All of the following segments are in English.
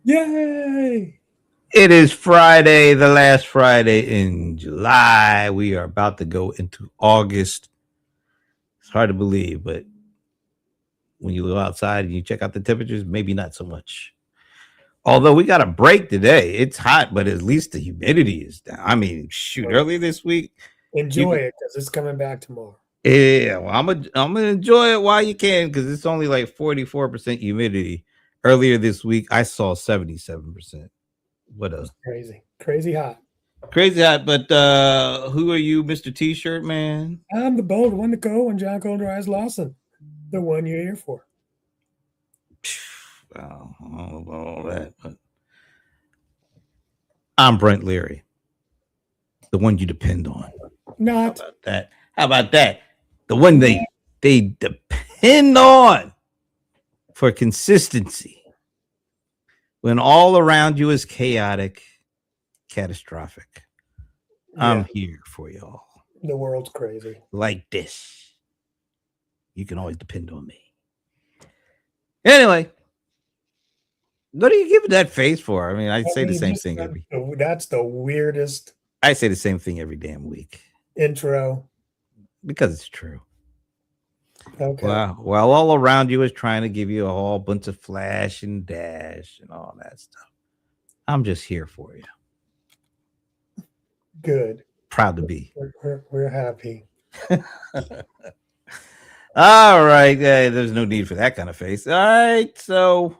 Yay! It is Friday, the last Friday in July. We are about to go into August. It's hard to believe, but when you go outside and you check out the temperatures, maybe not so much. Although we got a break today. It's hot, but at least the humidity is down. I mean, shoot, Well, earlier this week, enjoy you it because it's coming back tomorrow. yeah, well, I'm gonna enjoy it while you can because it's only like 44% humidity. Earlier this week, I saw 77%. What a It's crazy, crazy hot. crazy hot, but who are you, Mr. T-shirt man? I'm the bold one to go, and John Cold Rise Lawson, the one you're here for. Well, I don't know about all that, but I'm Brent Leary, the one you depend on. How Not, about that? How about that? The one they depend on for consistency when all around you is chaotic, catastrophic. I'm yeah, here for y'all. the world's crazy. Like this. You can always depend on me. Anyway, what are you giving that face for? I mean, I I say the mean, same thing that's the weirdest I say the same thing every damn week intro. because it's true. Okay, Well, while all around you is trying to give you a whole bunch of flash and dash and all that stuff, I'm just here for you. good. Proud to be. We're happy. All right. There's no need for that kind of face. All right. So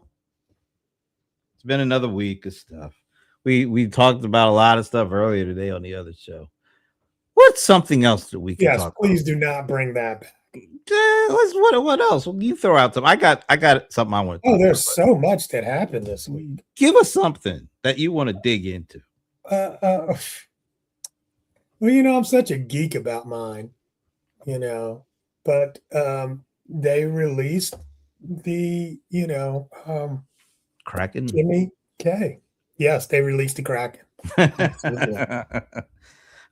it's been another week of stuff. We talked about a lot of stuff earlier today on the other show. What's something else that we can Yes, talk about? please do not bring that back. What else? You throw out some. I got something I want to Oh, talk about. there's so much that happened this week. Give us something that you want to dig into. Uh, uh, well, I'm such a geek about mine, but they released the, Kraken. Kimmy K. Yes, they released the Kraken. Absolutely.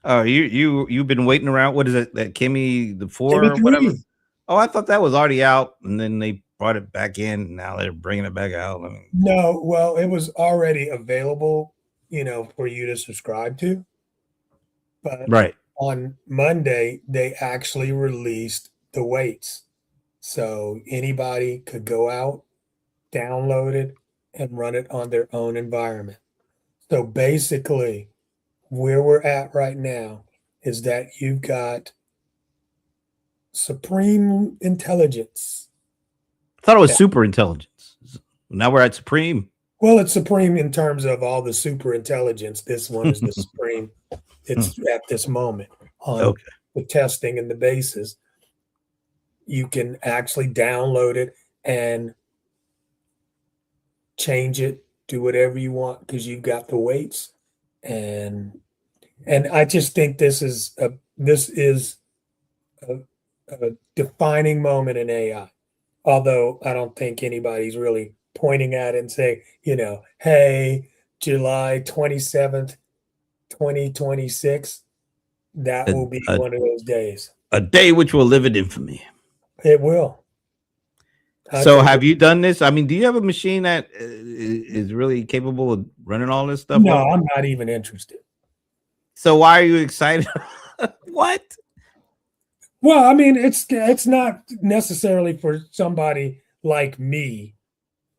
Oh, you've been waiting around. What is it? That Kimmy the four Kimmy or whatever? 3. Oh, I thought that was already out, and then they brought it back in. And now they're bringing it back out. I mean, No, well, it was already available, for you to subscribe to. But right. on Monday, they actually released the weights. So anybody could go out, download it, and run it on their own environment. So basically, where we're at right now is that you've got supreme intelligence. I thought it was Yeah. super intelligence. Now we're at supreme. Well, it's supreme in terms of all the super intelligence. This one is the supreme. It's at this moment on Okay. the testing and the basis. You can actually download it and change it, do whatever you want because you've got the weights. And I just think this is a, a defining moment in AI. Although I don't think anybody's really pointing at it and saying, hey, July 27th, 2026, that A, will be a, one of those days. a day which will live in infamy. It will. I So, think have you done this? I mean, do you have a machine that is really capable of running all this stuff no, on? I'm not even interested. So, why are you excited? What? Well, I mean, it's not necessarily for somebody like me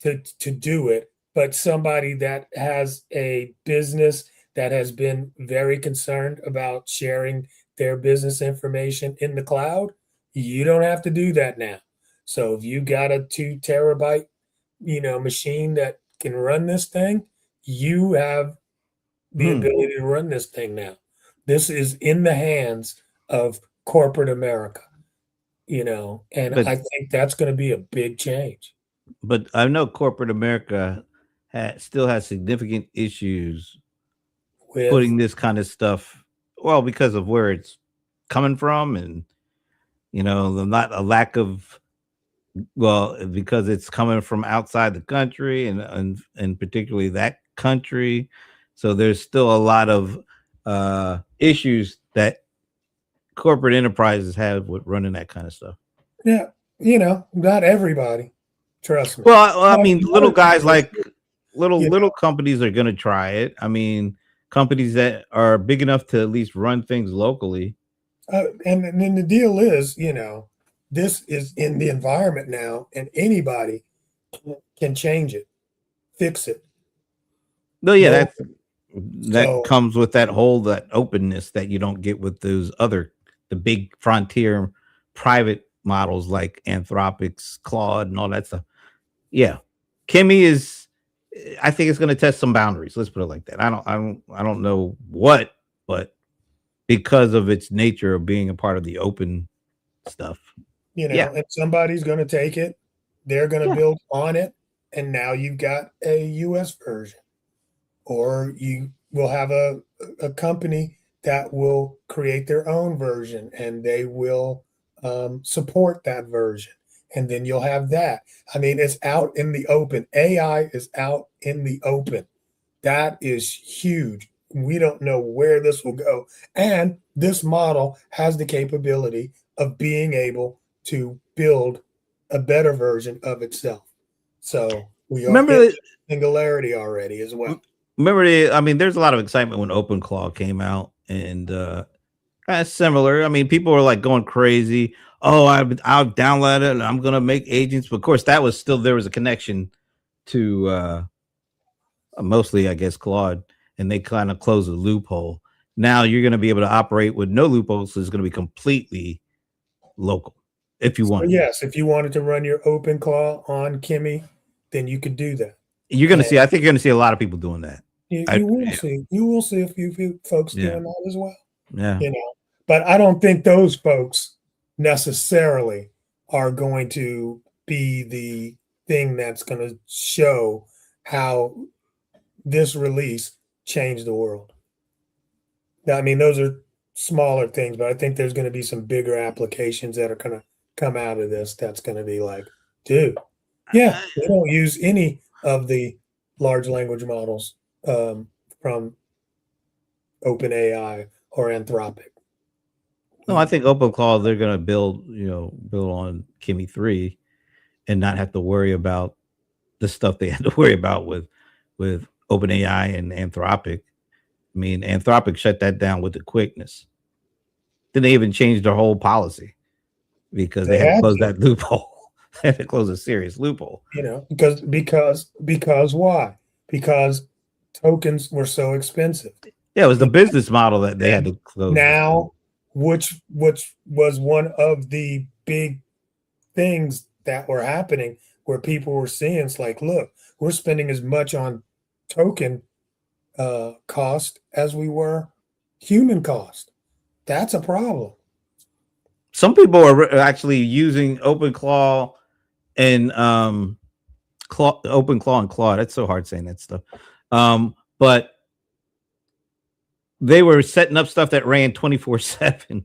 to do it, but somebody that has a business that has been very concerned about sharing their business information in the cloud. You don't have to do that now. So if you got a 2 terabyte, machine that can run this thing, you have the Hmm. ability to run this thing now. This is in the hands of corporate America, and But I think that's going to be a big change I know corporate America still has significant issues with putting this kind of stuff. Well, because of where it's coming from, and the not a lack of because it's coming from outside the country, and particularly that country. So there's still a lot of issues that corporate enterprises have with running that kind of stuff. yeah, not everybody. Trust me. Well, I But mean, little guys like little companies are going to try it. I mean, companies that are big enough to at least run things locally. And then the deal is, this is in the environment now, and anybody can change it, fix it. No, yeah, No, that so comes with that openness that you don't get with the big frontier private models like Anthropic's Claude and all that stuff. Yeah, Kimmy is. I think it's going to test some boundaries. Let's put it like that. I don't know what, but because of its nature of being a part of the open stuff. Yeah, and somebody's going to take it, they're going to yeah. build on it, and now you've got a US version. Or you will have a company that will create their own version, and they will support that version. And then you'll have that. I mean, it's out in the open. AI is out in the open. That is huge. We don't know where this will go. And this model has the capability of being able to build a better version of itself. So we are Remember in that. singularity already as well. I mean, there's a lot of excitement when OpenClaw came out, and kind of similar. I mean, people were like going crazy. Oh, I've downloaded it and I'm gonna make agents. But of course, that was still there was a connection to mostly, I guess, Claude, and they kind of closed the loophole. Now you're going to be able to operate with no loopholes. So it's going to be completely local if you So want. yes, if you wanted to run your OpenClaw on Kimmy, then you could do that. You're going to see. I think you're going to see a lot of people doing that. You will see. You will see a few folks doing that as well. Yeah. But I don't think those folks necessarily are going to be the thing that's going to show how this release changed the world. I mean, those are smaller things, but I think there's going to be some bigger applications that are going to come out of this. That's going to be like, dude, yeah, we don't use any of the large language models from OpenAI or Anthropic. No, I think OpenClaw they're going to build on Kimmy 3 and not have to worry about the stuff they had to worry about with OpenAI and Anthropic. I mean, Anthropic shut that down with the quickness. Then they even changed their whole policy because they had to close that loophole. They had to close a serious loophole. Because why? Because tokens were so expensive. Yeah, it was the business model that they had to close. Now, which was one of the big things that were happening where people were seeing it's like, look, we're spending as much on token cost as we were human cost. That's a problem. Some people are actually using OpenClaw and OpenClaw and Claude. That's so hard saying that stuff. But they were setting up stuff that ran 24/7,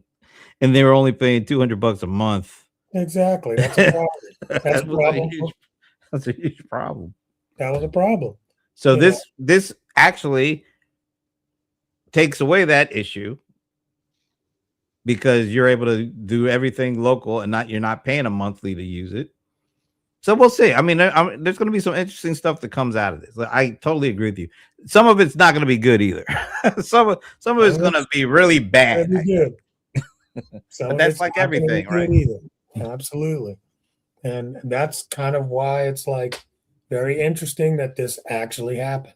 and they were only paying $200 a month. Exactly. That's a problem. That's a huge problem. That was a problem. So this actually takes away that issue because you're able to do everything local and you're not paying a monthly to use it. So we'll see. I mean, there's going to be some interesting stuff that comes out of this. I totally agree with you. Some of it's not going to be good either. some of it's going to be really bad. Good. But that's like everything, right? Absolutely. And that's kind of why it's like very interesting that this actually happened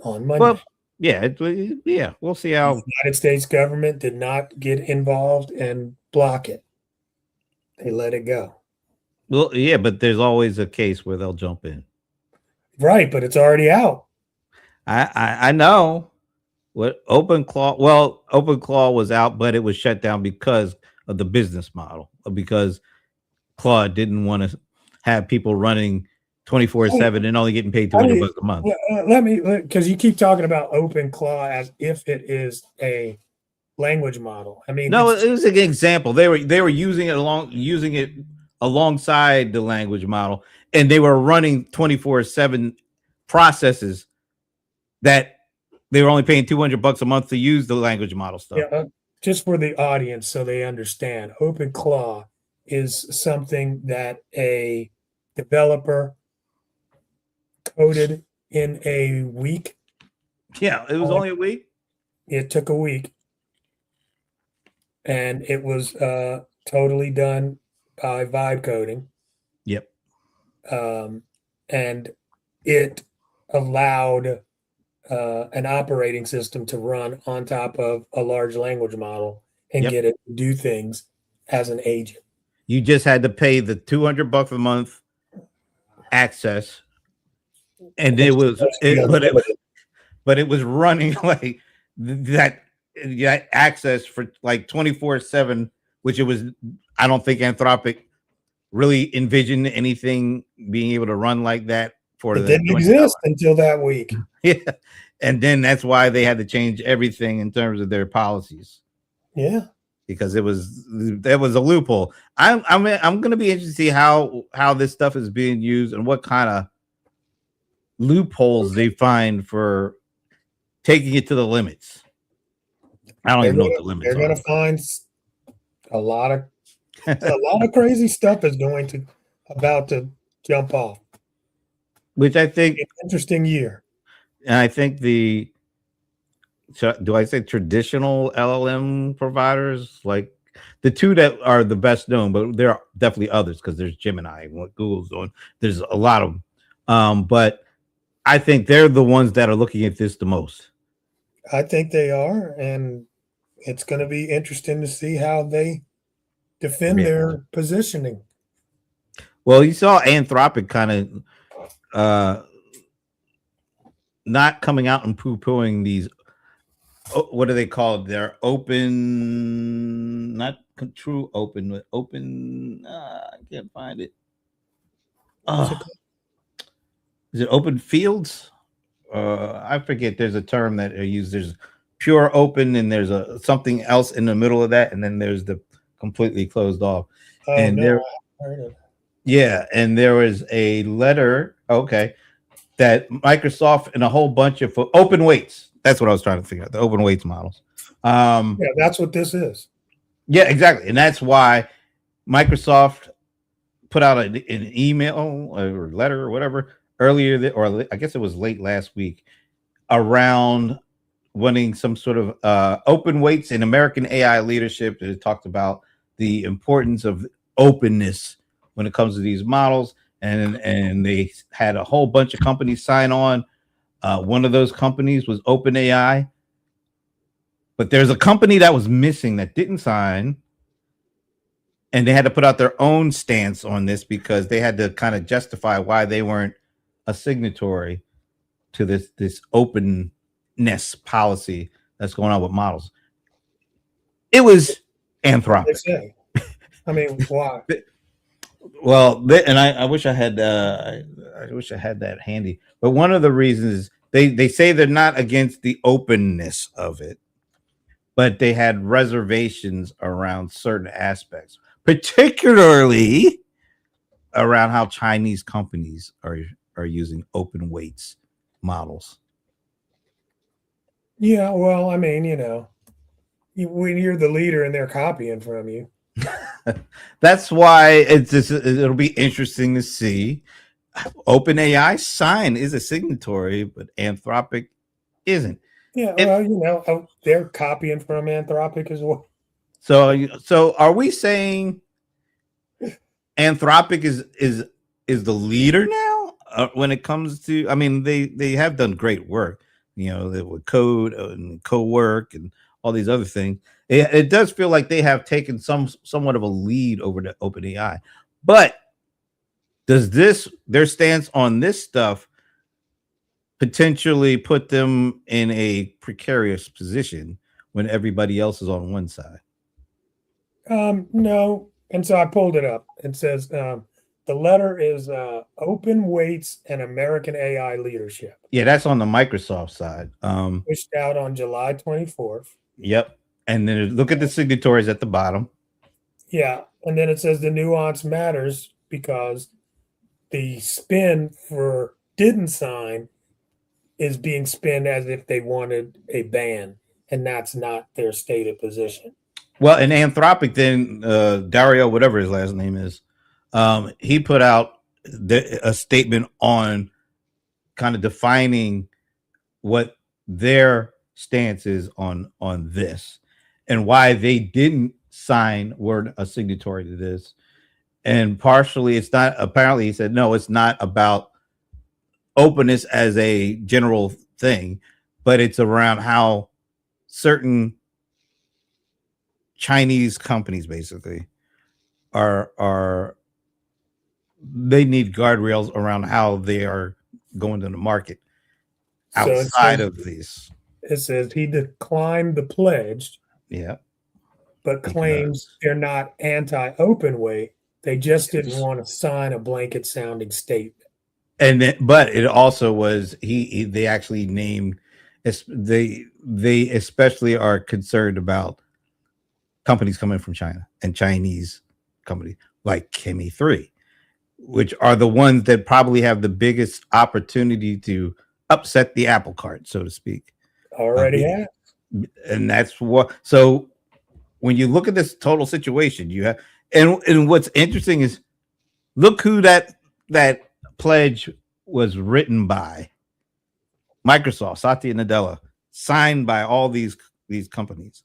on Monday. Well, yeah, we'll see how the United States government did not get involved and block it. They let it go. Well, yeah, but there's always a case where they'll jump in. Right, but it's already out. I know what OpenClaw was out, but it was shut down because of the business model, because Claude didn't want to have people running 24/7 and only getting paid $200 a month. Because you keep talking about OpenClaw as if it is a language model. I mean, no, it was an example. They were using it alongside the language model, and they were running 24/7 processes that they were only paying $200 a month to use the language model stuff. Yeah, just for the audience so they understand, OpenClaw is something that a developer coded in a week. Yeah, it was only a week. It took a week, and it was totally done by vibe coding. Yep. And it allowed an operating system to run on top of a large language model and Yep. get it to do things as an agent. You just had to pay the $200 a month access, and it was but it was running like that access for like 24/7, which it was. I don't think Anthropic really envisioned anything being able to run like that for It the didn't exist until that week. Yeah, and then that's why they had to change everything in terms of their policies. Yeah, because there was a loophole. I'm going to be interested to see how this stuff is being used and what kind of loopholes they find for taking it to the limits. I don't even know what the limits they're going to find a lot of crazy stuff is about to jump off. Which I think interesting year. And I think do I say traditional LLM providers, like the two that are the best known, but there are definitely others because there's Gemini and what Google's doing. There's a lot of them. But I think they're the ones that are looking at this the most. I think they are, and it's going to be interesting to see how they defend their positioning. Well, you saw Anthropic kind of not coming out and poo-pooing these. What are they called? They're open, not true open, but open. I can't find it. Is it open fields? I forget. There's a term that they use. There's pure open, and there's something else in the middle of that, and then there's the completely closed off. And yeah, and there was a letter. Okay, that Microsoft and a whole bunch of open weights. That's what I was trying to figure out. The open weights models. Yeah, that's what this is. Yeah, exactly, and that's why Microsoft put out an email or letter or whatever earlier, or I guess it was late last week, around wanting some sort of open weights in American AI leadership. It talked about the importance of openness when it comes to these models, and they had a whole bunch of companies sign on. One of those companies was OpenAI, but there's a company that was missing that didn't sign, and they had to put out their own stance on this because they had to kind of justify why they weren't a signatory to this openness policy that's going on with models. It was Anthropic. I mean, why? Well, and I wish I had that handy. But one of the reasons is they say they're not against the openness of it, but they had reservations around certain aspects, particularly around how Chinese companies are using open weights models. Yeah, well, I mean, when you're the leader and they're copying from you. That's why it'll be interesting to see. OpenAI sign is a signatory, but Anthropic isn't. Yeah, well, they're copying from Anthropic as well. So are we saying Anthropic is the leader now when it comes to? I mean, they have done great work. With code and co-work and all these other things. It does feel like they have taken somewhat of a lead over the OpenAI, but does their stance on this stuff potentially put them in a precarious position when everybody else is on one side? No, and so I pulled it up. It says the letter is Open Weights and American AI Leadership. Yeah, that's on the Microsoft side. Pushed out on July 24th. Yep. And then look at the signatories at the bottom. Yeah. And then it says the nuance matters because the spin for didn't sign is being spun as if they wanted a ban, and that's not their stated position. Well, in Anthropic, then Dario, whatever his last name is, he put out a statement on kind of defining what their stance is on this and why they didn't were a signatory to this. And partially it's not, apparently he said, no, it's not about openness as a general thing, but it's around how certain Chinese companies basically are they need guardrails around how they are going to the market outside of these. It says he declined the pledge. Yeah. But claims they're not anti-open weight. They just didn't want to sign a blanket sounding statement. And then, but it also was they actually named they especially are concerned about companies coming from China and Chinese companies like Chemi3, which are the ones that probably have the biggest opportunity to upset the apple cart, so to speak. Already have. And that's what, so when you look at this total situation, you have, and what's interesting is look who that pledge was written by. Microsoft, Satya Nadella, signed by all these companies.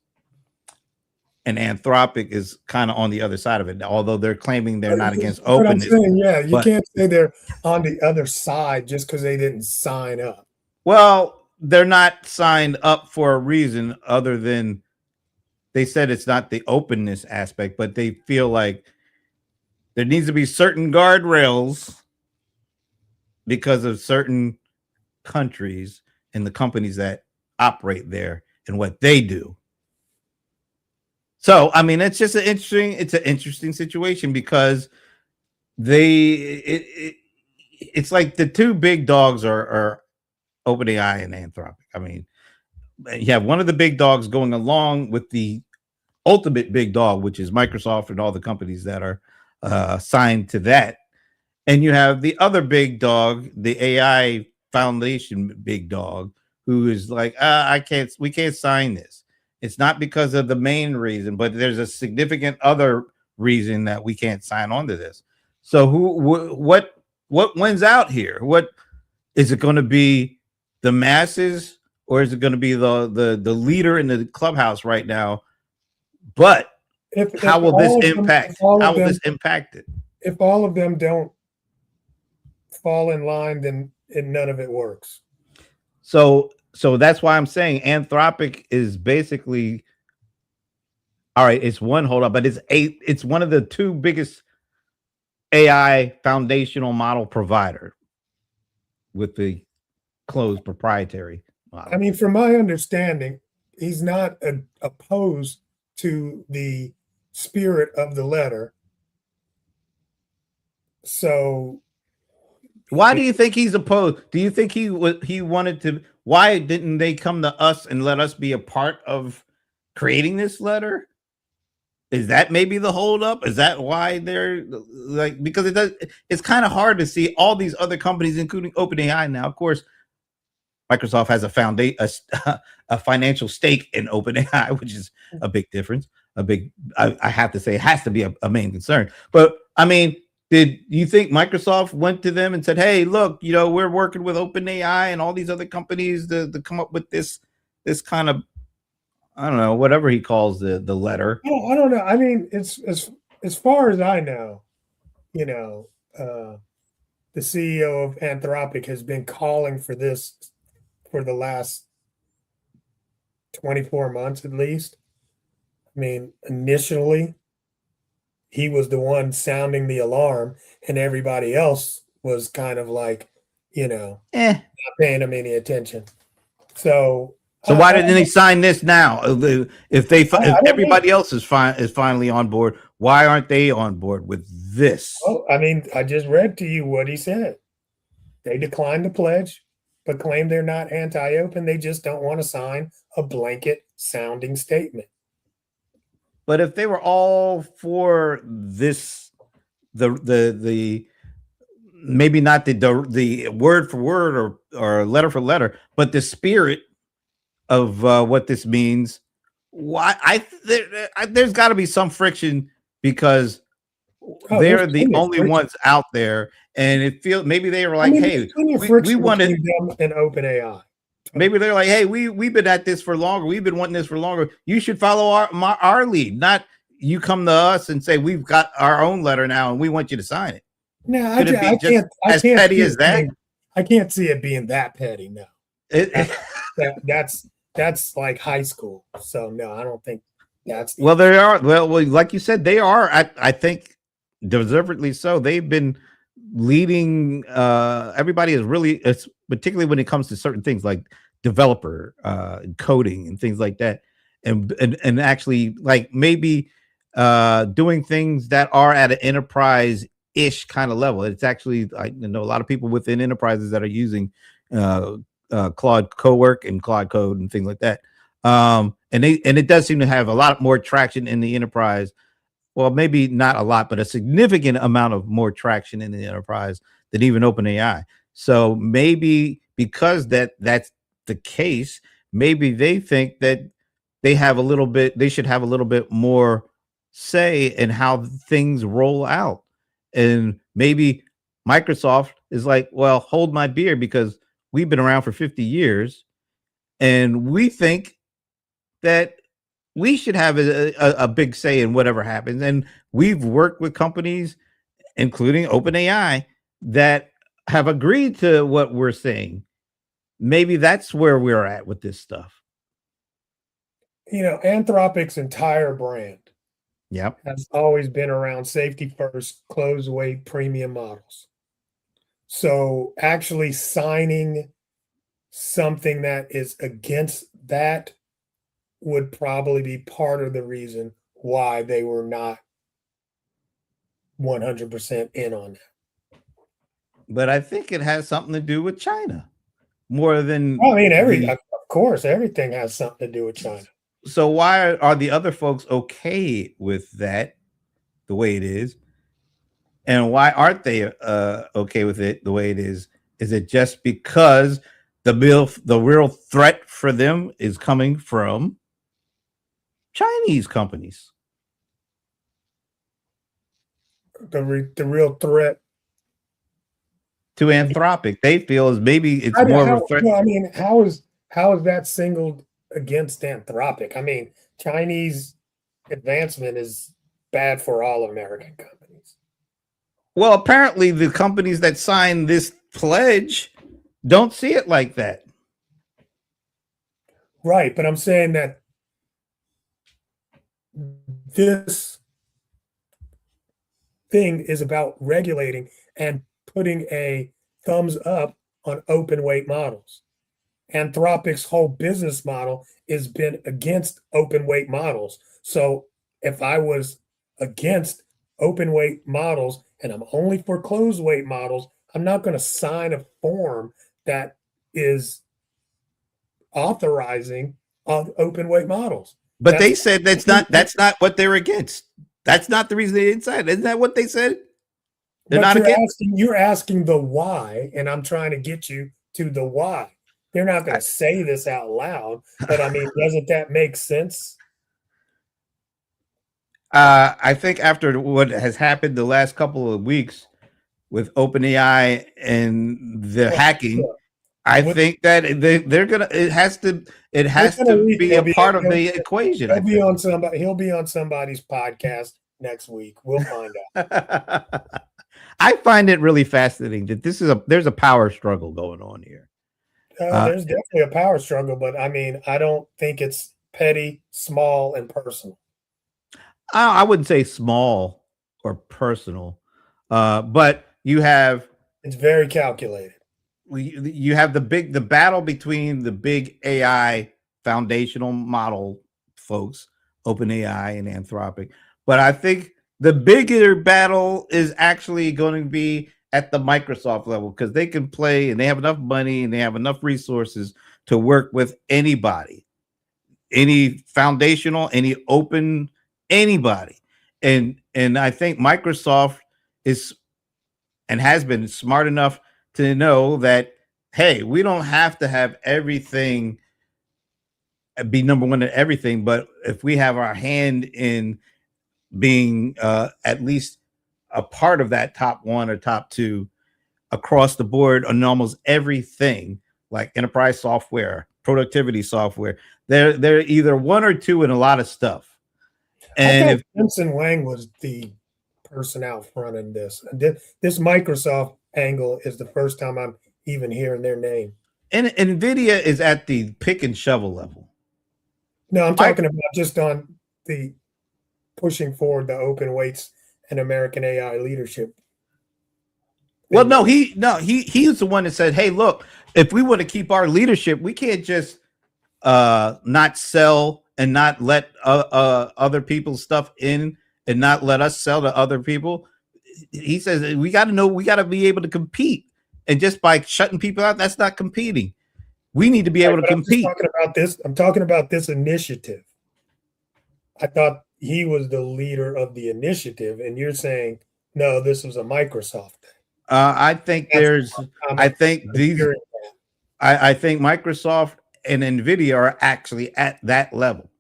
And Anthropic is kind of on the other side of it, although they're claiming they're not against openness. Yeah, you can't say they're on the other side just because they didn't sign up. Well, they're not signed up for a reason other than they said it's not the openness aspect, but they feel like there needs to be certain guardrails because of certain countries and the companies that operate there and what they do. So, I mean, it's just an interesting situation because it's like the two big dogs are OpenAI and Anthropic. I mean, you have one of the big dogs going along with the ultimate big dog, which is Microsoft and all the companies that are signed to that. And you have the other big dog, the AI Foundation big dog, who is like, we can't sign this. It's not because of the main reason, but there's a significant other reason that we can't sign on to this. So what wins out here? What is it going to be, the masses, or is it going to be the leader in the clubhouse right now? But how will this impact? How will this impact it? If all of them don't fall in line, then none of it works. So that's why I'm saying Anthropic is basically, all right, it's one holdup, but it's one of the two biggest AI foundational model provider with the closed proprietary model. I mean, from my understanding, he's not opposed to the spirit of the letter. So why do you think he's opposed? Do you think he wanted to? Why didn't they come to us and let us be a part of creating this letter? Is that maybe the holdup? Is that why they're like, because it's kind of hard to see all these other companies, including OpenAI now. Of course, Microsoft has a financial stake in OpenAI, which is a big difference. I have to say, it has to be a main concern. But I mean, did you think Microsoft went to them and said, "Hey, look, we're working with OpenAI and all these other companies to come up with this kind of, I don't know, whatever he calls the letter"? I don't know. I mean, it's as far as I know, the CEO of Anthropic has been calling for this for the last 24 months at least. I mean, initially, he was the one sounding the alarm, and everybody else was kind of like, not paying him any attention. So why didn't they sign this now? If everybody else is finally on board, why aren't they on board with this? Oh, I mean, I just read to you what he said. They declined the pledge, but claim they're not anti-open. They just don't want to sign a blanket sounding statement. But if they were all for this, the maybe not the word for word or letter for letter, but the spirit of what this means, why there's got to be some friction, because Oh, there's they're the plenty of only friction. ones out there, and it feels maybe they were I like, mean, hey, there's plenty of we friction wanted. between them and OpenAI. Maybe they're like, hey, we've been at this for longer. We've been wanting this for longer. You should follow our lead, not you come to us and say we've got our own letter now and we want you to sign it. No, Could it be just I as can't petty see as it that? I can't see it being that petty. No, It, that, that's like high school. So no, I don't think that's the well, they are. Well, like you said, they are. I think deservedly so. They've been leading. Everybody is really, it's particularly when it comes to certain things like developer coding and things like that, and actually like maybe doing things that are at an enterprise ish kind of level. It's actually, I know a lot of people within enterprises that are using uh, Claude Cowork and Claude Code and things like that. And it does seem to have a lot more traction in the enterprise. Well, maybe not a lot, but a significant amount of more traction in the enterprise than even OpenAI. So maybe because that's the case, maybe they think that they should have a little bit more say in how things roll out. And maybe Microsoft is like, well, hold my beer because we've been around for 50 years and we think that we should have a big say in whatever happens. And we've worked with companies, including OpenAI, that have agreed to what we're saying. Maybe that's where we're at with this stuff. Anthropic's entire brand Yep. has always been around safety first, closed weight premium models. So actually signing something that is against that would probably be part of the reason why they were not 100% in on that. But I think it has something to do with China more than Well, I mean, of course, everything has something to do with China. So why are the other folks okay with that the way it is? And why aren't they okay with it the way it is? Is it just because the real threat for them is coming from Chinese companies? The real threat To Anthropic, they feel is maybe it's more of a threat. I mean, how is that singled against Anthropic? I mean, Chinese advancement is bad for all American companies. Well, apparently the companies that sign this pledge don't see it like that. Right, but I'm saying that this thing is about regulating and putting a thumbs up on open weight models. Anthropic's whole business model has been against open weight models. So if I was against open weight models and I'm only for closed weight models, I'm not going to sign a form that is authorizing open weight models. But they said that's not what they're against. That's not the reason they didn't sign. Isn't that what they said? They're not against. You're asking the why, and I'm trying to get you to the why. They're not going to say this out loud, but I mean, doesn't that make sense? I think after what has happened the last couple of weeks with OpenAI and the hacking, I think that they're gonna. It has to be a part of the equation. He'll be on somebody's podcast next week. We'll find out. I find it really fascinating that there's a power struggle going on here. There's definitely a power struggle, but I mean, I don't think it's petty, small, and personal. I wouldn't say small or personal, but it's very calculated. You have the battle between the big AI foundational model folks, OpenAI and Anthropic. But I think the bigger battle is actually going to be at the Microsoft level because they can play and they have enough money and they have enough resources to work with anybody, any foundational, any open, anybody. And I think Microsoft is and has been smart enough to know that, hey, we don't have to have everything be number one at everything, but if we have our hand in being at least a part of that top one or top two across the board on almost everything, like enterprise software, productivity software. They're either one or two in a lot of stuff. And I if thought Jensen Wang was the person out front in this. This Microsoft angle is the first time I'm even hearing their name. and NVIDIA is at the pick and shovel level. No, I'm talking about just on the pushing forward the open weights and American AI leadership. Well, no, he's the one that said, "Hey, look, if we want to keep our leadership, we can't just not sell and not let other people's stuff in and not let us sell to other people." He says we got to be able to compete, and just by shutting people out, that's not competing. We need to be able to compete. I'm talking about this initiative. I thought he was the leader of the initiative, and you're saying no, this was a Microsoft thing. I think I think Microsoft and NVIDIA are actually at that level.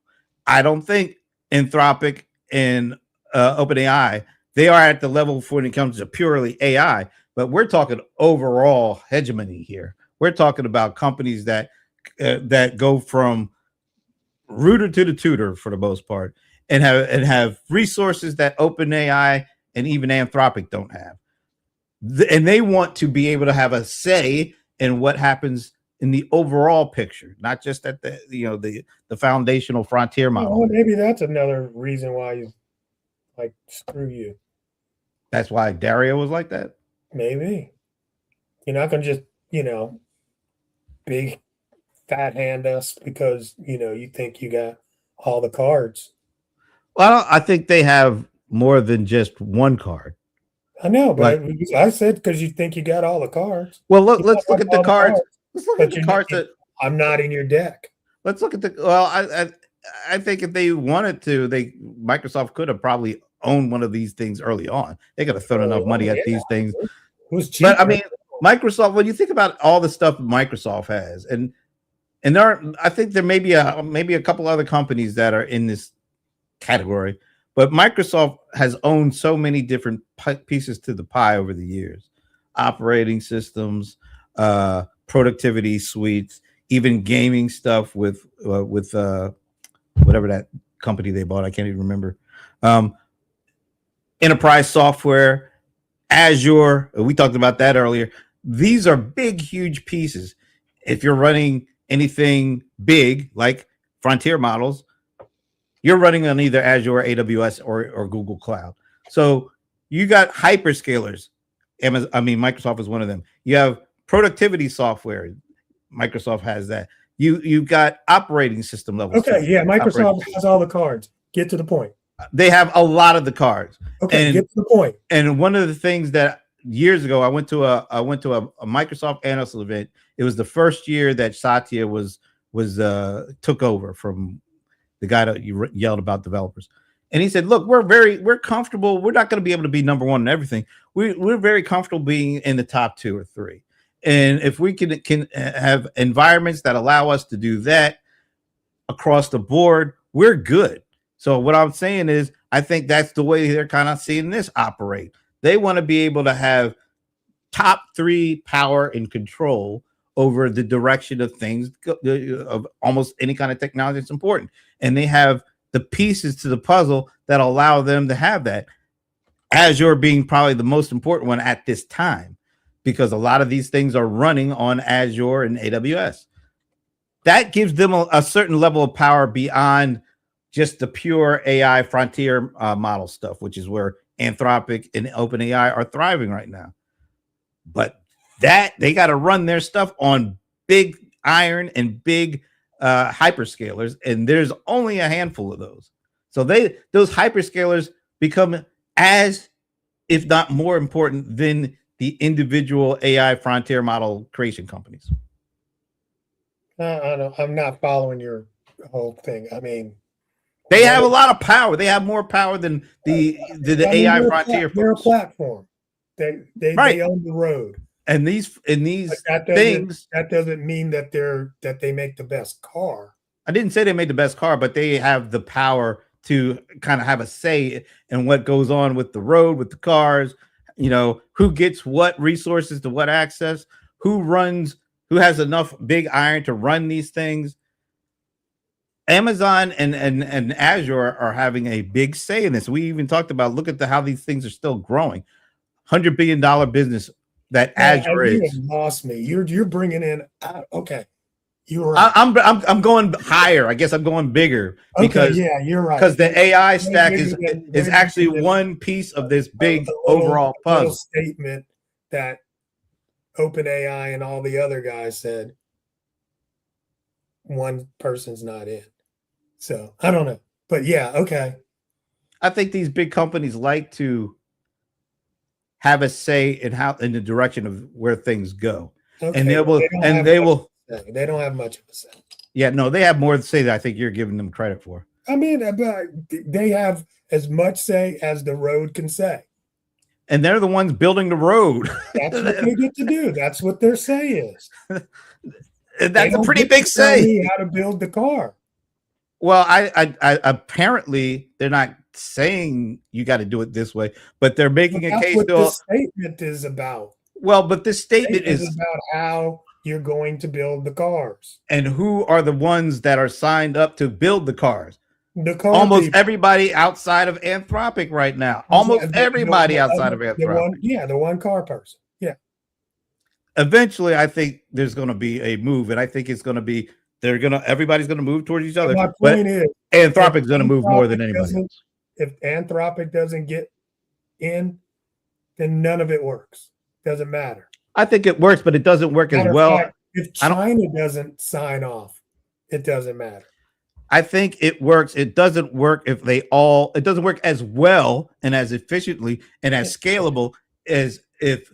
I don't think Anthropic and OpenAI, they are at the level when it comes to purely AI, but we're talking overall hegemony here. We're talking about companies that go from rooter to the tutor for the most part, and have resources that OpenAI and even Anthropic don't have. And they want to be able to have a say in what happens in the overall picture, not just at the foundational frontier model. Well, maybe that's another reason why you like screw you. That's why Dario was like that. Maybe you're not gonna just big fat hand us because you think you got all the cards. Well, I think they have more than just one card. I know, but I said because you think you got all the cards. Well, let's look at the cards. Let's look at the cards that I'm not in your deck. Let's look at the. Well, I think if they wanted to, Microsoft could have probably owned one of these things early on. They could have thrown enough money at these things. It was cheap. But I mean, Microsoft. When you think about all the stuff Microsoft has, and I think there may be a couple other companies that are in this category. But Microsoft has owned so many different pieces to the pie over the years: operating systems, productivity suites, even gaming stuff with whatever that company they bought. I can't even remember. Enterprise software, Azure. We talked about that earlier. These are big, huge pieces. If you're running anything big like frontier models, you're running on either Azure, AWS, or Google Cloud. So you got hyperscalers. Microsoft is one of them. You have productivity software. Microsoft has that. You've got operating system level. Okay, yeah, Microsoft has all the cards. Get to the point. They have a lot of the cards. Okay, get to the point. And one of the things that years ago I went to a Microsoft analyst event. It was the first year that Satya took over from the guy that you yelled about developers. And he said, look, we're comfortable. We're not going to be able to be number one in everything. We're very comfortable being in the top 2 or 3. And if we can have environments that allow us to do that across the board, we're good. So what I'm saying is, I think that's the way they're kind of seeing this operate. They want to be able to have top 3 power and control over the direction of things, of almost any kind of technology that's important. And they have the pieces to the puzzle that allow them to have that. Azure being probably the most important one at this time, because a lot of these things are running on Azure and AWS. That gives them a certain level of power beyond just the pure AI frontier model stuff, which is where Anthropic and OpenAI are thriving right now. But that they got to run their stuff on big iron and big hyperscalers, and there's only a handful of those. So those hyperscalers become as, if not more important than the individual AI frontier model creation companies. I'm not following your whole thing. I mean, they have a lot of power. They have more power than the AI frontier. They're a platform. They own the road. And these things, that doesn't mean that they make the best car. I didn't say they made the best car, but they have the power to kind of have a say in what goes on with the road, with the cars, who gets what resources to what access, who has enough big iron to run these things. Amazon and Azure are having a big say in this. We even talked about, look at how these things are still growing. $100 billion business that Azure is. You have lost me. You're bringing in. Okay, you're right. I'm going higher. I guess I'm going bigger because you're right. Because the AI stack is actually one piece of this big overall puzzle. Statement that OpenAI and all the other guys said one person's not in. So I don't know, but yeah, okay. I think these big companies like to have a say in the direction of where things go, and they will. They don't have much of a say. Yeah, no, they have more to say that I think you're giving them credit for. I mean, they have as much say as the road can say, and they're the ones building the road. That's what they get to do. That's what their say is. That's a pretty big say. Tell me how to build the car. Well, I apparently they're not saying you got to do it this way, but they're making a case. That's what this statement is about. Well, but this statement is about how you're going to build the cars and who are the ones that are signed up to build the cars. Almost everybody outside of Anthropic right now. Almost everybody outside of Anthropic. The one car person. Yeah. Eventually, I think there's going to be a move, and I think it's going to be everybody's going to move towards each other. My point is, Anthropic's going to move more than anybody else. If Anthropic doesn't get in, then none of it works. Doesn't matter. I think it works, but it doesn't work as well. Fact, if China doesn't sign off, it doesn't matter. I think it works. It doesn't work it doesn't work as well and as efficiently and as scalable as if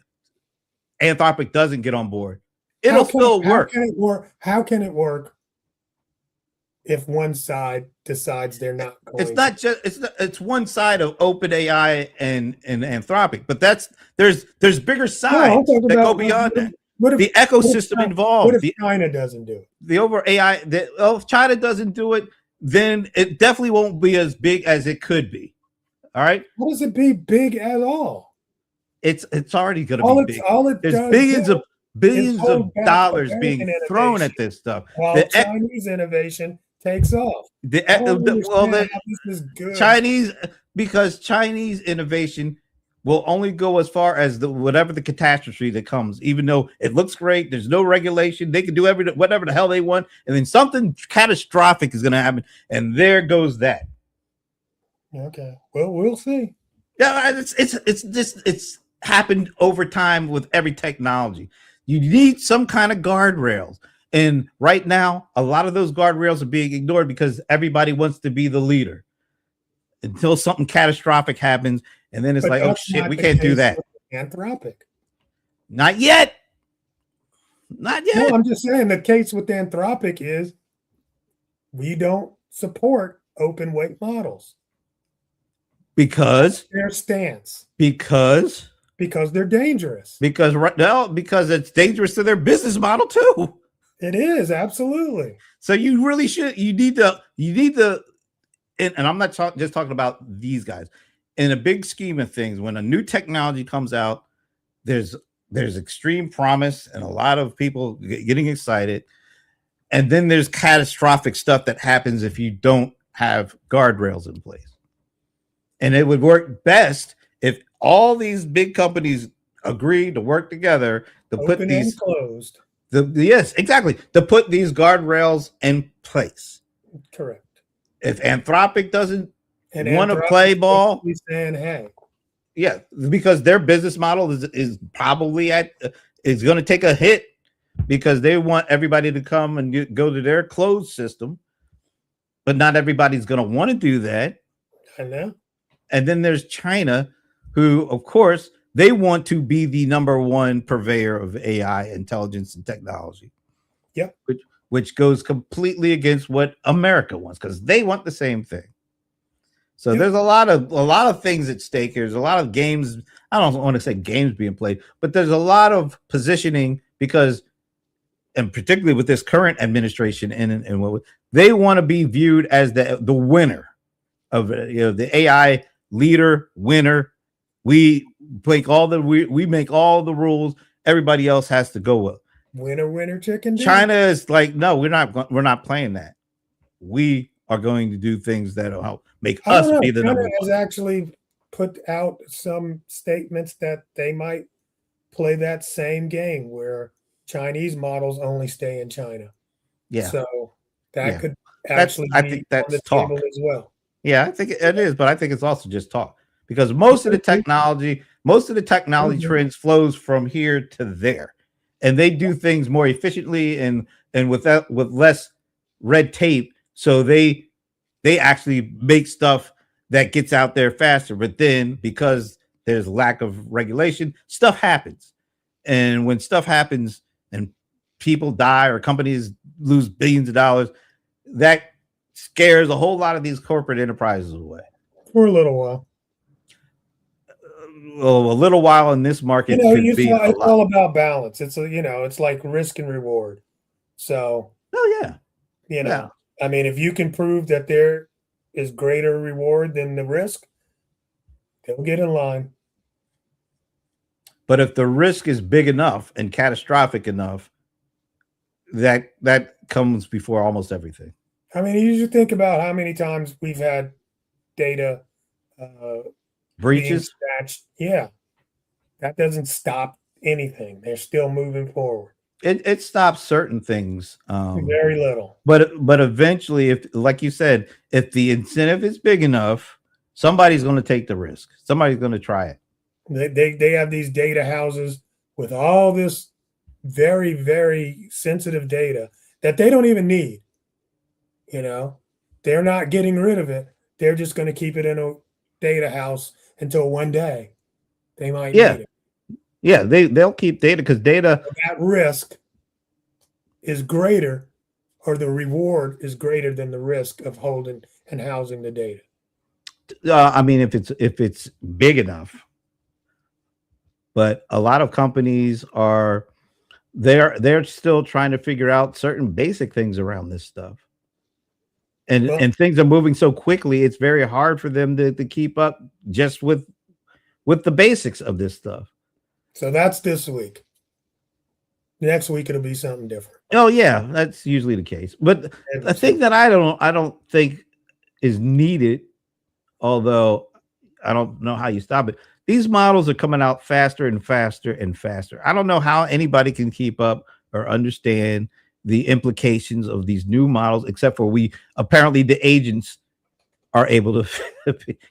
Anthropic doesn't get on board. It'll still work. How can it work if one side decides they're not going? It's one side of OpenAI and Anthropic, but there's bigger sides that go beyond that. The ecosystem involved. What if China doesn't do it? If China doesn't do it, then it definitely won't be as big as it could be. All right. How does it be big at all? It's already going to be big. There's billions of dollars being thrown at this stuff. While Chinese innovation takes off. Because Chinese innovation will only go as far as whatever the catastrophe that comes, even though it looks great. There's no regulation. They can do whatever the hell they want. And then something catastrophic is going to happen. And there goes that. Okay. Well, we'll see. Yeah, it's happened over time with every technology. You need some kind of guardrails. And right now, a lot of those guardrails are being ignored because everybody wants to be the leader until something catastrophic happens. And then it's like, oh shit, we can't do that. Anthropic. Not yet. No, I'm just saying the case with Anthropic is we don't support open weight models. Because their stance. Because they're dangerous. Because it's dangerous to their business model too. It is, absolutely. So you really should. You need to. And I'm not just talking about these guys. In a big scheme of things, when a new technology comes out, there's extreme promise and a lot of people getting excited, and then there's catastrophic stuff that happens if you don't have guardrails in place. And it would work best if all these big companies agree to work together to put these closed. Yes, exactly. To put these guardrails in place. Correct. If Anthropic doesn't want to play ball, saying, hey, yeah, because their business model is probably is going to take a hit because they want everybody to come and go to their closed system, but not everybody's going to want to do that. I know. And then there's China, who, of course, they want to be the number one purveyor of AI, intelligence, and technology. Yep. Which goes completely against what America wants, because they want the same thing. So there's a lot of things at stake here. There's a lot of games. I don't want to say games being played, but there's a lot of positioning because, and particularly with this current administration and what they want to be viewed as the winner. of the AI leader, winner. We make all the rules. Everybody else has to go with. Winner, winner, chicken dinner. China is like, no, we're not playing that. We are going to do things that'll help make us be the number one. China has actually put out some statements that they might play that same game where Chinese models only stay in China. Yeah. So that could actually I think that's on the talk table as well. Yeah, I think it is, but I think it's also just talk because most of the technology trends flows from here to there, and they do things more efficiently and with less red tape. So they actually make stuff that gets out there faster. But then because there's lack of regulation, stuff happens, and when stuff happens and people die or companies lose billions of dollars, that scares a whole lot of these corporate enterprises away for a little while. A little while in this market, it's all about balance. It's it's like risk and reward. So, I mean, if you can prove that there is greater reward than the risk, they'll get in line. But if the risk is big enough and catastrophic enough, that comes before almost everything. I mean, you should think about how many times we've had data breaches. Yeah, that doesn't stop anything. They're still moving forward. It stops certain things. Very little. But eventually, if, like you said, if the incentive is big enough, somebody's going to take the risk. Somebody's going to try it. They have these data houses with all this very, very sensitive data that they don't even need. They're not getting rid of it. They're just going to keep it in a data house until one day they might need it. Yeah, they'll keep data because data, that risk is greater, or the reward is greater than the risk of holding and housing the data. I mean, if it's big enough, but a lot of companies they're still trying to figure out certain basic things around this stuff. And things are moving so quickly, it's very hard for them to keep up just with the basics of this stuff. So that's this week. Next week it'll be something different. Oh yeah, that's usually the case. But the thing that I don't think is needed, although I don't know how you stop it. These models are coming out faster and faster and faster. I don't know how anybody can keep up or understand the implications of these new models, except for apparently the agents are able to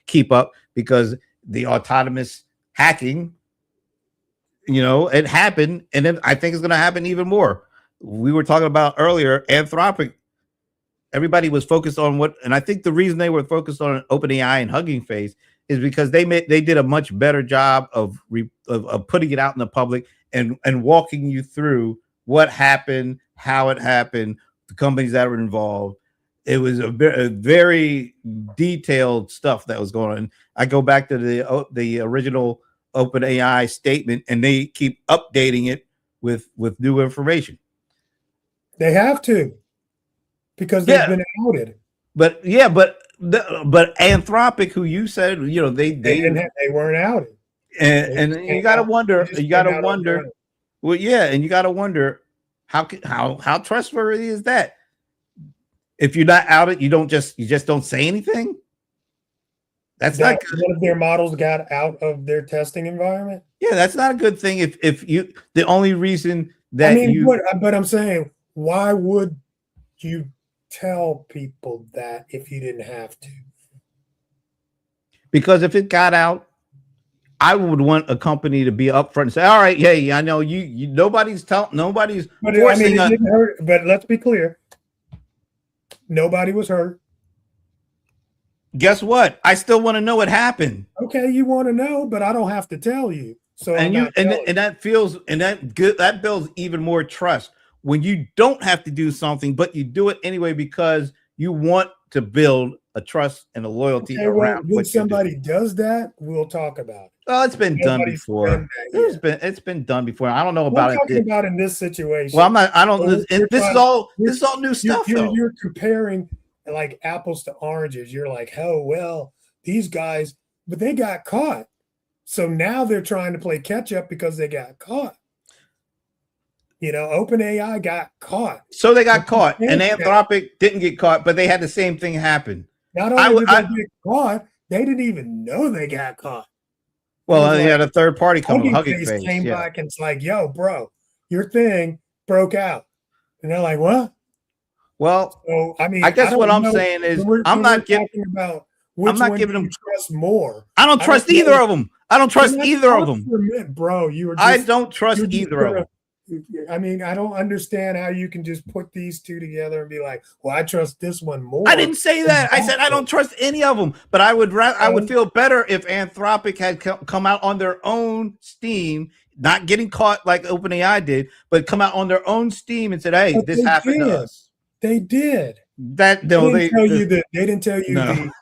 keep up because the autonomous hacking, it happened. And then I think it's going to happen even more. We were talking about earlier, Anthropic. Everybody was focused on and I think the reason they were focused on OpenAI and Hugging Face is because they did a much better job of putting it out in the public and walking you through what happened, how it happened, the companies that were involved. It was a very detailed stuff that was going on. I go back to the original OpenAI statement, and they keep updating it with new information. They have to, because they've been outed. But Anthropic, who you said, they weren't outed, and you got to wonder. Well, yeah, and you got to wonder how trustworthy is that? If you're not outed, you just don't say anything. That's not good. One of their models got out of their testing environment. Yeah, that's not a good thing. If you the only reason that but I'm saying, why would you tell people that if you didn't have to? Because if it got out, I would want a company to be upfront and say, "All right, hey, I know you nobody's forcing it didn't hurt, but let's be clear. Nobody was hurt. Guess what? I still want to know what happened. Okay, you want to know, but I don't have to tell you. So that builds even more trust when you don't have to do something, but you do it anyway because you want to build a trust and a loyalty around. When somebody does that, we'll talk about it. Oh, it's been done before. It's been done before. I don't know about it. Talking about in this situation. Well, I'm not. I don't. This is all new stuff. You're comparing like apples to oranges. You're like, oh well, these guys, but they got caught. So now they're trying to play catch up because they got caught. OpenAI got caught. So they got caught, and Anthropic didn't get caught, but they had the same thing happen. Not only did they get caught, they didn't even know they got caught. Well, they had a third party come. Hugging Face came back and it's like, yo, bro, your thing broke out. And they're like, what? Well, so, I mean, I guess what I'm saying is I'm not giving about which one do you trust more. I don't trust either of them. I don't trust either of them. Bro, you were I don't trust either of them. I mean, I don't understand how you can just put these two together and be like, well, I trust this one more. I didn't say that. I said I don't trust any of them, but I would feel better if Anthropic had come out on their own steam, not getting caught like OpenAI did, but come out on their own steam and said, hey, this happened to us. They did. They didn't tell you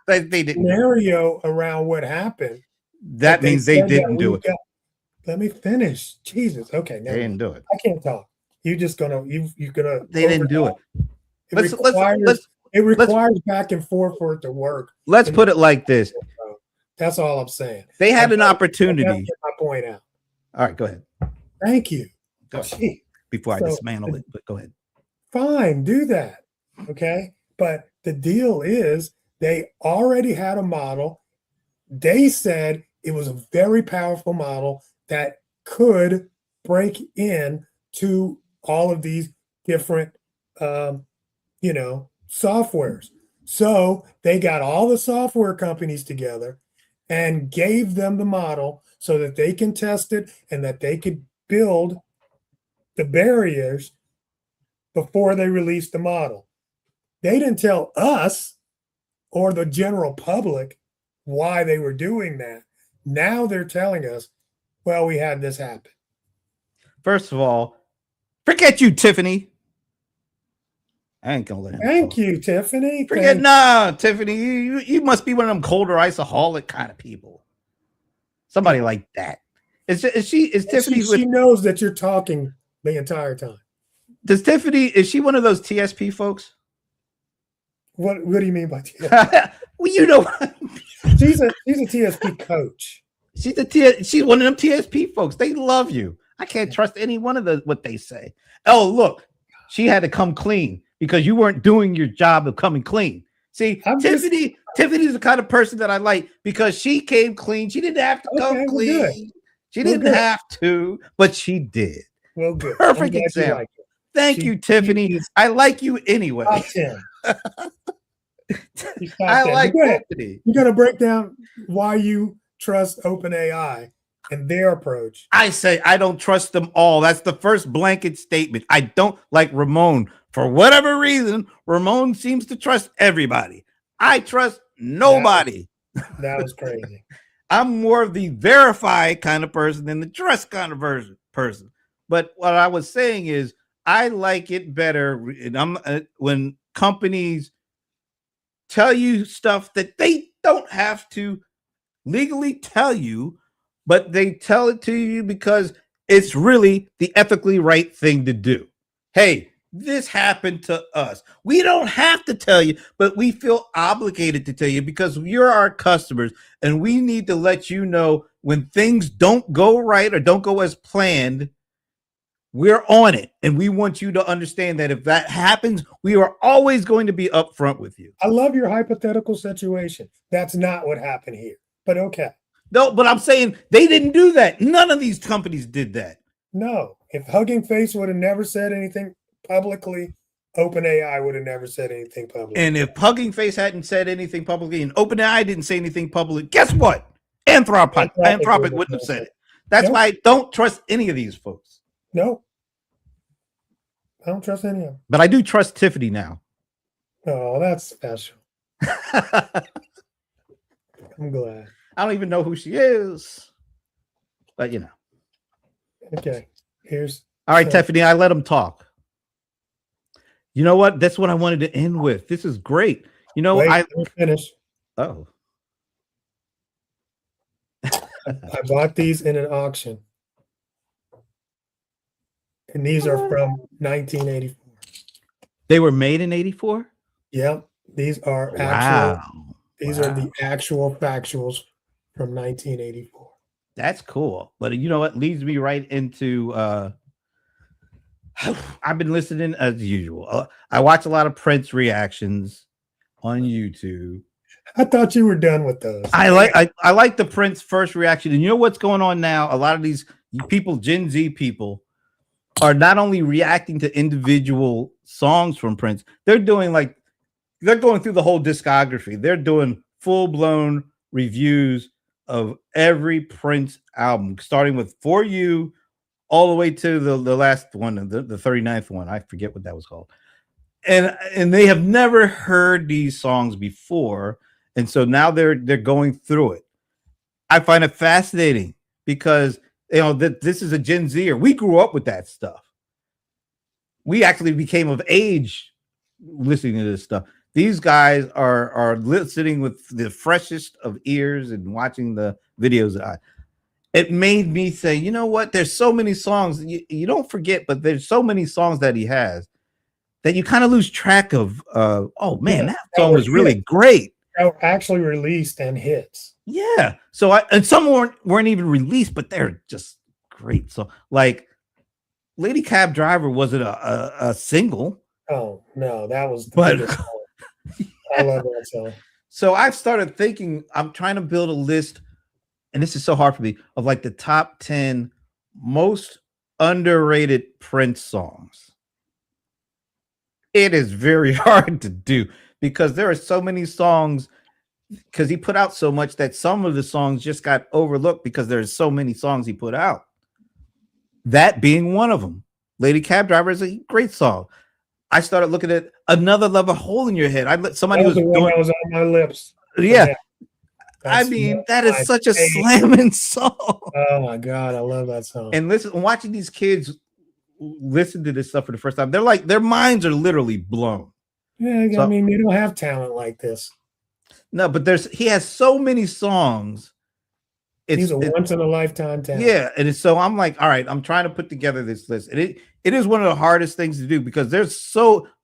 the scenario around what happened. That means they didn't do it. Let me finish. Jesus. Okay. They didn't do it. I can't talk. You're gonna. They didn't do it. It requires back and forth for it to work. Let's put it like this. That's all I'm saying. They had an opportunity. Get my point out. All right, go ahead. Thank you. Before I dismantle it, but go ahead. Fine, do that. Okay. But the deal is they already had a model. They said it was a very powerful model that could break in to all of these different, softwares. So they got all the software companies together and gave them the model so that they can test it and that they could build the barriers before they released the model. They didn't tell us or the general public why they were doing that. Now they're telling us, well, we had this happen. First of all, forget you, Tiffany. I ain't gonna let him Thank you, Tiffany. Tiffany, you must be one of them colder isoholic kind of people. Somebody like that. Is Tiffany? She knows that you're talking the entire time. Is she one of those TSP folks? What do you mean by TSP? Well, she's a TSP coach. She's one of them TSP folks. They love you. I can't trust any one of what they say. Oh, look, she had to come clean because you weren't doing your job of coming clean. See, Tiffany's the kind of person that I like because she came clean. She didn't have to come clean. She didn't have to, but she did. Well, good. Perfect example. Thank you, Tiffany. I like you anyway. I like Tiffany. You got to break down why you trust OpenAI and their approach. I say I don't trust them all. That's the first blanket statement. I don't like Ramon. For whatever reason, Ramon seems to trust everybody. I trust nobody. That was crazy. I'm more of the verified kind of person than the trust kind of person. But what I was saying is I like it better when companies tell you stuff that they don't have to legally tell you, but they tell it to you because it's really the ethically right thing to do. Hey, this happened to us. We don't have to tell you, but we feel obligated to tell you because you're our customers and we need to let you know when things don't go right or don't go as planned. We're on it, and we want you to understand that if that happens, we are always going to be upfront with you. I love your hypothetical situation. That's not what happened here, but okay. No, but I'm saying they didn't do that. None of these companies did that. No, if Hugging Face would have never said anything publicly, OpenAI would have never said anything publicly. And if Hugging Face hadn't said anything publicly and OpenAI didn't say anything publicly, guess what? Anthropic wouldn't have said it. That's why I don't trust any of these folks. No, I don't trust any of them. But I do trust Tiffany now. Oh, that's special. I'm glad. I don't even know who she is, but you know. Okay, all right, Tiffany. I let them talk. You know what? That's what I wanted to end with. This is great. You know, let me finish. Oh, I bought these in an auction. And these are from 1984. They were made in 84? Yep. These are actual. Wow. These are Wow. the actual factuals from 1984. That's cool. But you know what leads me right into I've been listening as usual. I watch a lot of Prince reactions on YouTube. I thought you were done with those. I like the Prince first reaction. And you know what's going on now? A lot of these people, Gen Z people, are not only reacting to individual songs from Prince, they're doing like they're going through the whole discography. They're doing full-blown reviews of every Prince album, starting with For You all the way to the last one, the 39th one. I forget what that was called. And they have never heard these songs before. And so now they're going through it. I find it fascinating because that this is a Gen Zer. We grew up with that stuff. We actually became of age listening to this stuff. These guys are listening with the freshest of ears and watching the videos. It made me say, you know what? There's so many songs you don't forget, but there's so many songs that he has that you kind of lose track of. Oh man, that song was really great. They were actually released and hits. Yeah. So and some weren't even released, but they're just great. So like Lady Cab Driver wasn't a single. Oh no, that was the but biggest song. I love that song. So I've started thinking, I'm trying to build a list, and this is so hard for me, of like the top 10 most underrated Prince songs. It is very hard to do because there are so many songs, because he put out so much that some of the songs just got overlooked because there's so many songs he put out. That being one of them. Lady Cab Driver is a great song. I started looking at Another Love, a Hole in Your Head. Somebody that was was the one that was on my lips. Yeah. That's I mean, that is such a slamming song. Oh my God, I love that song. And watching these kids listen to this stuff for the first time, they're like, their minds are literally blown. Yeah, I mean, you don't have talent like this. No, but he has so many songs. He's a once in a lifetime talent. Yeah, and so I'm like, all right, I'm trying to put together this list. And it is one of the hardest things to do because there's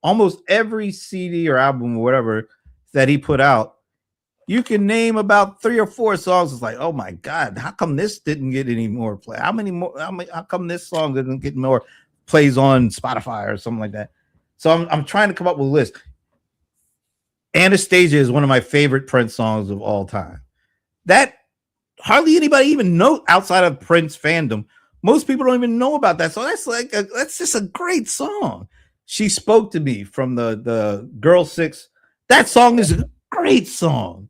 almost every CD or album or whatever that he put out, you can name about 3 or 4 songs. It's like, oh my God, how come this didn't get any more play? How come this song didn't get more plays on Spotify or something like that? So I'm trying to come up with a list. Anastasia is one of my favorite Prince songs of all time. That hardly anybody even know outside of Prince fandom. Most people don't even know about that. So that's just a great song. She Spoke to Me from the Girl 6. That song is a great song.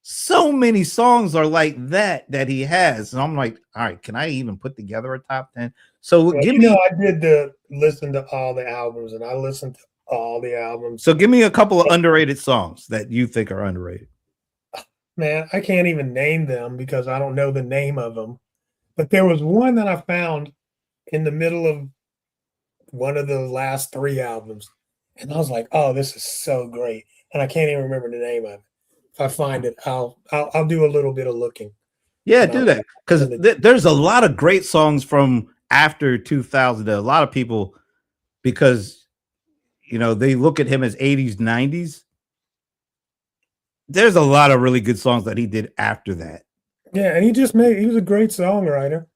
So many songs are like that he has. And I'm like, all right, can I even put together a top 10? So I did listen to all the albums, and I listened to all the albums. So give me a couple of underrated songs that you think are underrated. Man, I can't even name them because I don't know the name of them. But there was one that I found in the middle of one of the last 3 albums. And I was like, oh, this is so great. And I can't even remember the name of it. If I find it, I'll do a little bit of looking. Yeah, do that. Because there's a lot of great songs from after 2000. A lot of people, because, they look at him as 80s, 90s. There's a lot of really good songs that he did after that. Yeah, and he was a great songwriter.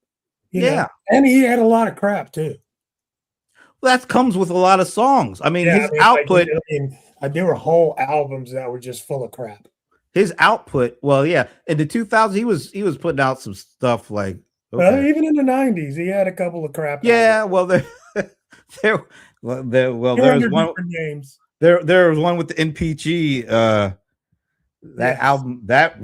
Yeah. And he had a lot of crap too. Well, that comes with a lot of songs. I mean, his output. There were whole albums that were just full of crap. His output, well, yeah. In the 2000s, he was putting out some stuff like. Okay. Even in the 90s, he had a couple of crap. Yeah, albums. There was one. Names. There was one with the NPG. That album that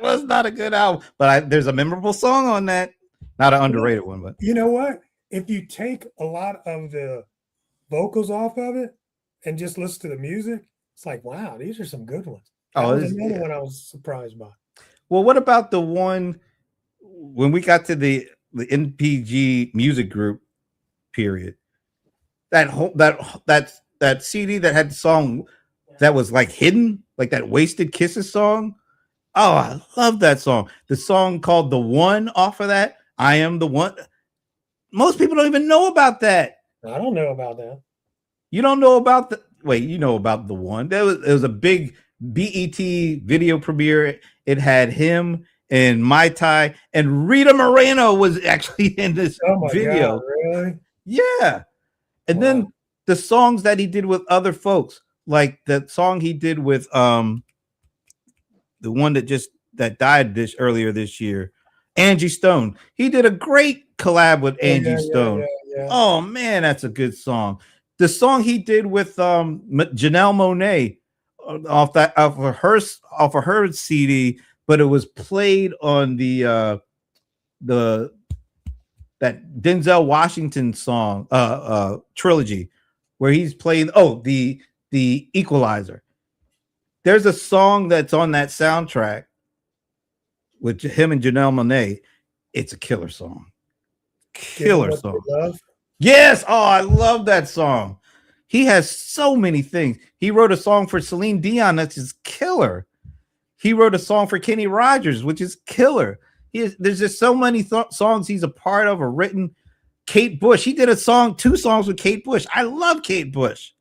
was not a good album, but there's a memorable song on that. Not an underrated one, but you know what? If you take a lot of the vocals off of it and just listen to the music, it's like, wow, these are some good ones. That was another one I was surprised by. Well, what about the one when we got to the NPG music group period? That CD that had the song that was like hidden, like that Wasted Kisses song. Oh, I love that song. The song called The One off of that. I Am the One. Most people don't even know about that. I don't know about that. You don't know about wait, you know about the one. It was a big BET video premiere. It had him and Mai Tai, and Rita Moreno was actually in this Oh my video. God, really? Yeah. And Wow. then the songs that he did with other folks, like the song he did with the one that died earlier this year, Angie Stone. He did a great collab with Angie Stone. Yeah. Oh man, that's a good song. The song he did with Janelle Monáe off of her CD, but it was played on the that Denzel Washington song trilogy, where he's playing the Equalizer. There's a song that's on that soundtrack with him and Janelle Monáe. It's a killer song. Killer song. Yes. Oh, I love that song. He has so many things. He wrote a song for Celine Dion that's just killer. He wrote a song for Kenny Rogers, which is killer. There's just so many songs he's a part of or written. Kate Bush. He did two songs with Kate Bush. I love Kate Bush.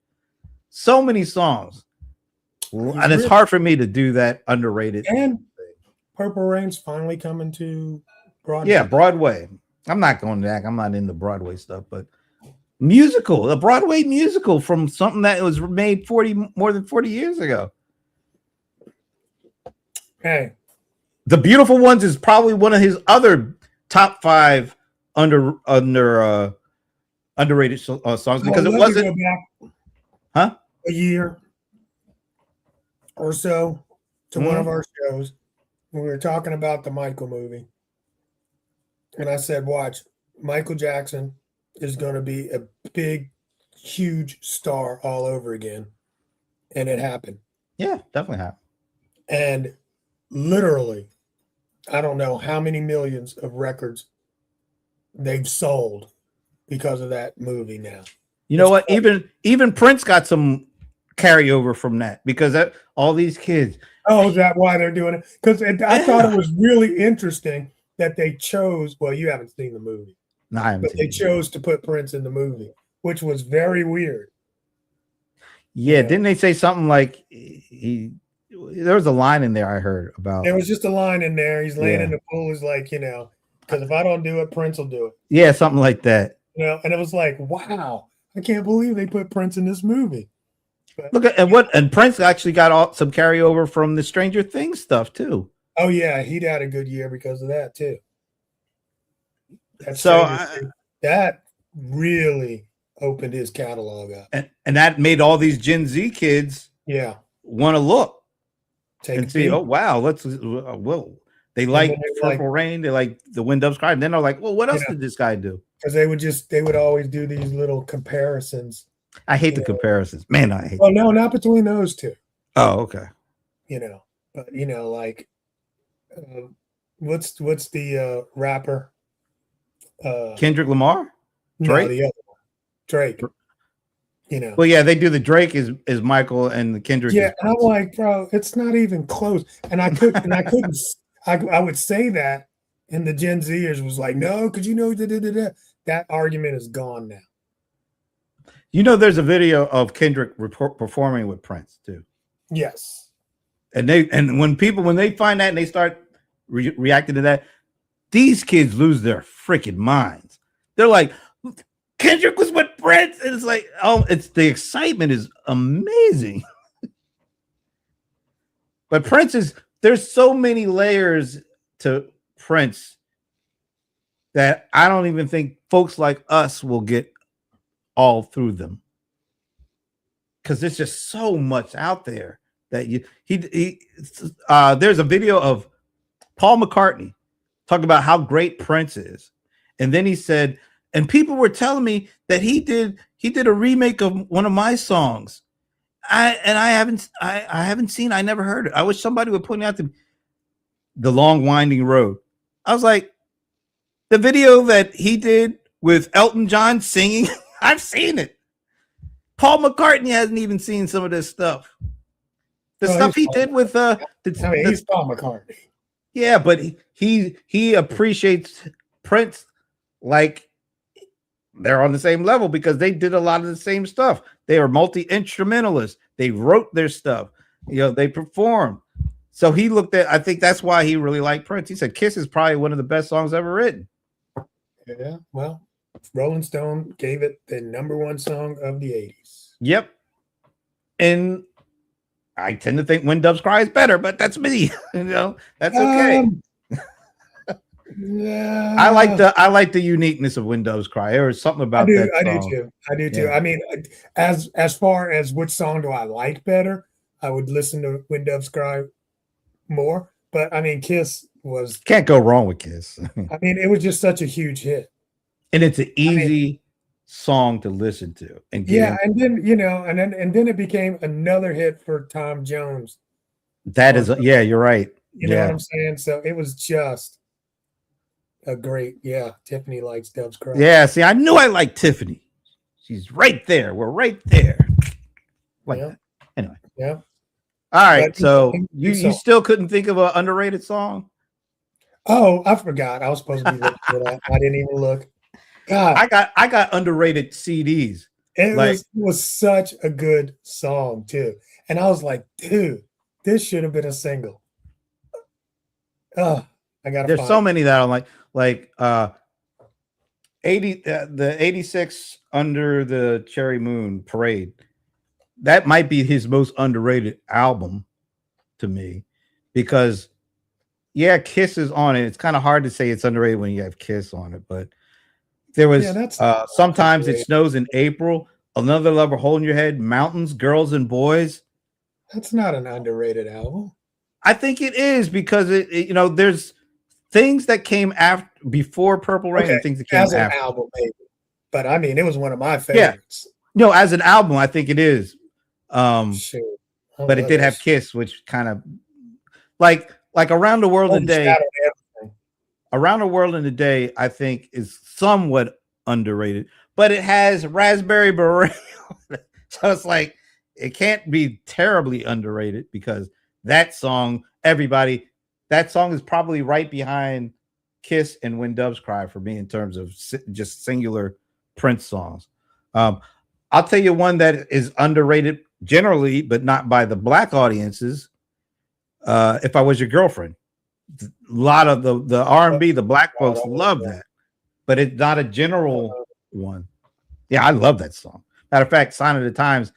So many songs. And it's hard for me to do that underrated. And Purple Rain's finally coming to Broadway. Yeah, Broadway. I'm not going back. I'm not into Broadway stuff, but a Broadway musical from something that was made more than 40 years ago. Hey. The Beautiful Ones is probably one of his other top 5 underrated songs because it wasn't a year or so to one of our shows. We were talking about the Michael movie. And I said, watch, Michael Jackson is going to be a big, huge star all over again. And it happened. Yeah, definitely happened. And literally, I don't know how many millions of records they've sold because of that movie now. You know what? Even Prince got some carryover from that because all these kids. Oh, is that why they're doing it? Because I thought it was really interesting that they chose. Well, you haven't seen the movie. No, I haven't. But they chose to put Prince in the movie, which was very weird. Yeah, didn't they say something like there was a line in there I heard about. There was just a line in there. He's laying in the pool. He's like, because if I don't do it, Prince will do it. Yeah, something like that. And it was like, wow, I can't believe they put Prince in this movie. But, look at and Prince actually got some carryover from the Stranger Things stuff too. Oh yeah, he'd had a good year because of that too. That really opened his catalog up, and that made all these Gen Z kids want to look and see. Oh wow, they like Purple Rain, they like The Wind Doves Cry, and then they're like, well, what else did this guy do? Because they would always do these little comparisons. I hate the comparisons, man. I hate. Well, no, not between those two. Oh, okay. But like, what's the rapper? Kendrick Lamar? Drake? No, the other one. Drake. Well, yeah, they do the Drake is Michael and the Kendrick. Yeah, and I'm like, bro, it's not even close. And I couldn't. I would say that, and the Gen Zers was like, no, because that argument is gone now. There's a video of Kendrick performing with Prince too. Yes. And when they find that and they start reacting to that, these kids lose their freaking minds. They're like, Kendrick was with Prince, and it's like, the excitement is amazing. But there's so many layers to Prince that I don't even think folks like us will get all through them, because there's just so much out there that there's a video of Paul McCartney talking about how great Prince is, and then he said, and people were telling me that he did a remake of one of my songs. I haven't seen. I never heard it. I wish somebody would point out to me The Long Winding Road. I was like, the video that he did with Elton John singing. I've seen it. Paul McCartney hasn't even seen some of this stuff. The stuff he did with he's Paul McCartney. Yeah, but he appreciates Prince like they're on the same level because they did a lot of the same stuff. They are multi-instrumentalists. They wrote their stuff. They performed. So he looked at, I think that's why he really liked Prince. He said Kiss is probably one of the best songs ever written. Yeah, well, Rolling Stone gave it the #1 song of the 80s. Yep. And I tend to think When Doves Cry is better, but that's me. That's okay. Yeah. I like the uniqueness of When Doves Cry. There was something about that song. I do too. I mean, as far as which song do I like better, I would listen to When Doves Cry more. But I mean, Kiss was can't go wrong with Kiss. I mean, it was just such a huge hit. And it's an easy song to listen to. And and then it became another hit for Tom Jones. That is you're right. You know what I'm saying? So it was just a great, Tiffany likes Doves Cry. Yeah, see, I knew I liked Tiffany. She's right there. We're right there. That. Anyway. Yeah. All right. So you still couldn't think of an underrated song? Oh, I forgot. I was supposed to be looking for that. I didn't even look. God. I got underrated CDs. It was such a good song too. And I was like, dude, this should have been a single. Oh, there's so many that I'm like 80 the 86 Under the Cherry Moon Parade. That might be his most underrated album to me because Kiss is on it. It's kind of hard to say it's underrated when you have Kiss on it, but there was Sometimes It Snows in April, Another Lover Holding Your Head, Mountains, Girls and Boys. That's not an underrated album. I think it is because it there's things that came before Purple Rain and things that came as after. An album, maybe. But I mean, it was one of my favorites. Yeah. No, as an album, I think it is. Sure. But it did have Kiss, which kind of like Around the World in a Day. Around the World in a Day, I think, is somewhat underrated, but it has Raspberry Beret. So it's like it can't be terribly underrated because that song, that song is probably right behind Kiss and When Doves Cry for me in terms of just singular Prince songs. I'll tell you one that is underrated generally, but not by the Black audiences. If I Was Your Girlfriend. A lot of the R&B, the Black folks love that, but it's not a general one. Yeah, I love that song. Matter of fact, Sign of the Times,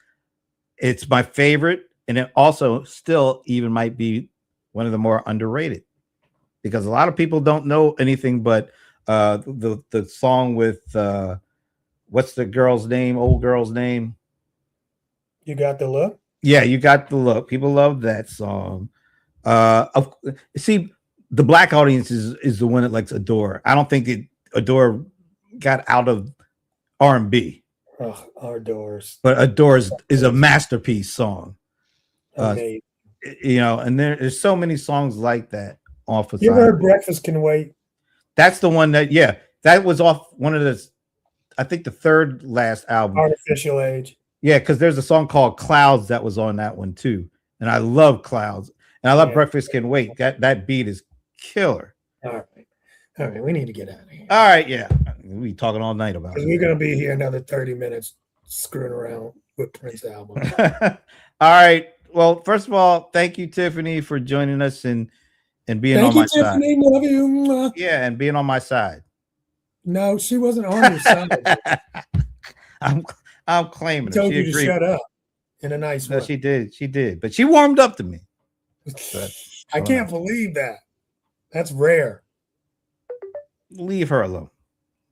it's my favorite, and it also still even might be one of the more underrated because a lot of people don't know anything but the song with what's the girl's name? Old girl's name. You Got the Look? Yeah, You Got the Look. People love that song. See, the Black audience is the one that likes Adore. I don't think Adore got out of R&B. Oh, Adores. But Adore is a masterpiece song. And there's so many songs like that off of. You ever heard Breakfast Can Wait? That's the one that that was off one of the, I think the third last album. Artificial Age. Yeah, because there's a song called Clouds that was on that one too, and I love Clouds, and I love Breakfast Can Wait. That beat is killer. All right, we need to get out of here. All right, we'll be talking all night about it. We're gonna be here another 30 minutes screwing around with Prince album. All right. Well, first of all, thank you, Tiffany, for joining us and being on my side. Tiffany, love you. Yeah, and being on my side. No, she wasn't on your side. I'm claiming she told you to shut up in a nice way. No, she did. But she warmed up to me. I can't believe that. That's rare. Leave her alone.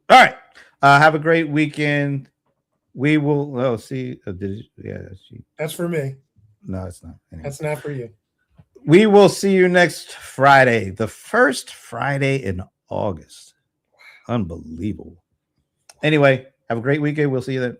All right. Have a great weekend. We will see. That's for me. No, it's not. Anyway. That's not for you. We will see you next Friday, the first Friday in August. Unbelievable. Anyway, have a great weekend. We'll see you then.